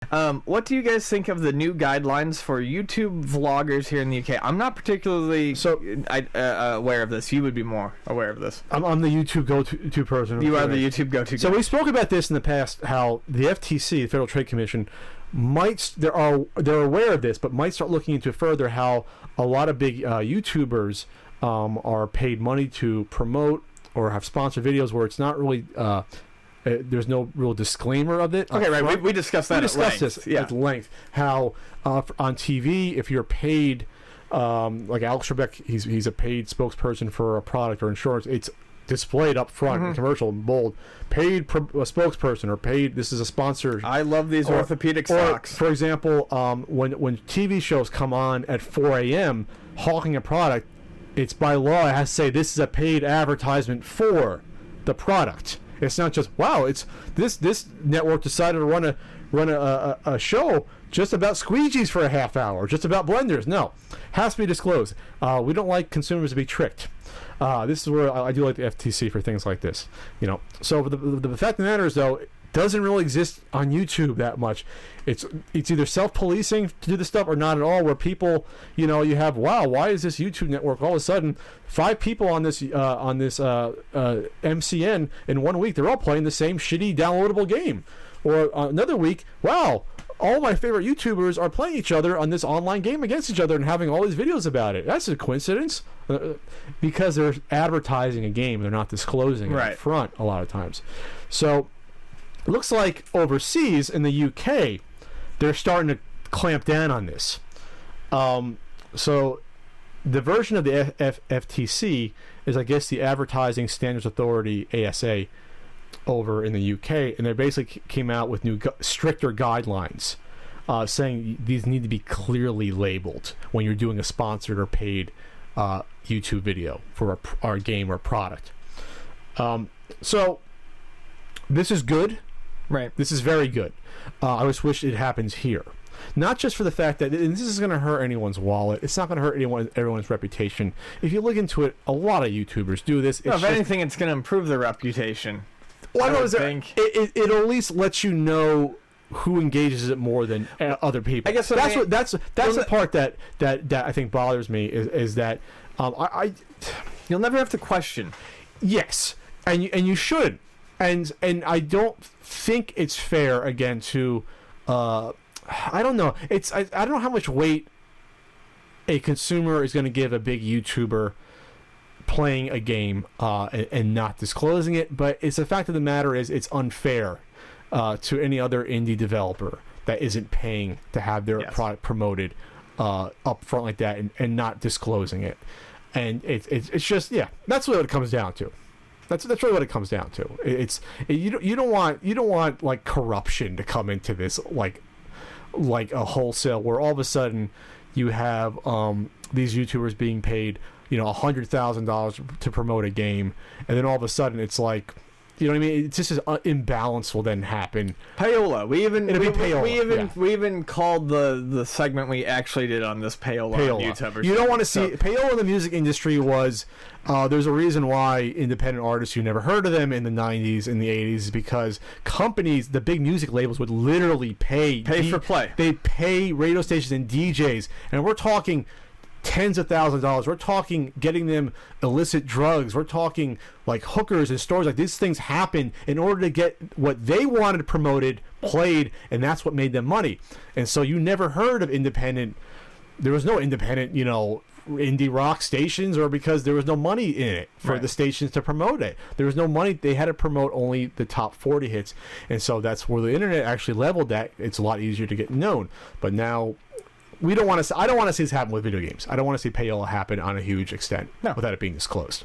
What do you guys think of the new guidelines for YouTube vloggers here in the UK? I'm not particularly aware of this. You would be more aware of this. I'm the YouTube go-to person. You are the YouTube go-to. So we spoke about this in the past, how the FTC, the Federal Trade Commission, they're aware of this, but might start looking into further how a lot of big YouTubers are paid money to promote or have sponsored videos where it's not really there's no real disclaimer of it. Okay, right. We discussed that. We discussed this at length. How on TV, if you're paid, like Alex Trebek, he's a paid spokesperson for a product or insurance. It's displayed up front in commercial in bold. Paid a spokesperson or paid. This is a sponsor. I love these orthopedic socks. For example, when TV shows come on at 4 a.m. hawking a product, it's by law it has to say this is a paid advertisement for the product. It's not just, wow, it's this network decided to run a show just about squeegees for a half hour, just about blenders. No, has to be disclosed. We don't like consumers to be tricked. This is where I do like the FTC for things like this. So the fact of the matter is, though, it doesn't really exist on YouTube that much. It's either self-policing to do this stuff or not at all, where people, you have, wow, why is this YouTube network all of a sudden 5 people on this MCN in 1 week, they're all playing the same shitty downloadable game. Or another week, wow, all my favorite YouTubers are playing each other on this online game against each other and having all these videos about it. That's a coincidence. Because they're advertising a game, they're not disclosing it up front a lot of times. So it looks like overseas in the UK, they're starting to clamp down on this. So the version of the FTC is, I guess, the Advertising Standards Authority, ASA, over in the UK, and they basically came out with new stricter guidelines saying these need to be clearly labeled when you're doing a sponsored or paid YouTube video for our game or product. So this is good. Right. This is very good. I just wish it happens here. Not just for the fact that this is going to hurt anyone's wallet. It's not going to hurt everyone's reputation. If you look into it, a lot of YouTubers do this. If anything, it's going to improve their reputation. Well, I think it'll at least let you know who engages it more than other people. I guess that's the part that I think bothers me is that you'll never have to question. Yes, and you should, and I don't think it's fair again to I don't know. I don't know how much weight a consumer is going to give a big YouTuber playing a game and not disclosing it, but it's the fact of the matter is it's unfair to any other indie developer that isn't paying to have their product promoted up front like that and not disclosing it. And it's just that's what it comes down to. That's really what it comes down to. You don't want like corruption to come into this like a wholesale where all of a sudden you have these YouTubers being paid $100,000 to promote a game, and then all of a sudden it's like, you know what I mean? It's just an imbalance will then happen. Payola. We even called the segment we actually did on this payola. On YouTube. You don't want to see payola in the music industry was. There's a reason why independent artists, you never heard of them in the 90s and the 80s, is because companies, the big music labels, would literally pay for play. They pay radio stations and DJs, and we're talking tens of thousands of dollars. We're talking getting them illicit drugs. We're talking like hookers and stores. Like these things happen in order to get what they wanted promoted, played, and that's what made them money. And so you never heard of independent. There was no independent, indie rock stations, or because there was no money in it for the stations to promote it. There was no money. They had to promote only the top 40 hits. And so that's where the internet actually leveled that. It's a lot easier to get known. But now I don't want to see this happen with video games. I don't want to see payola happen on a huge extent without it being disclosed.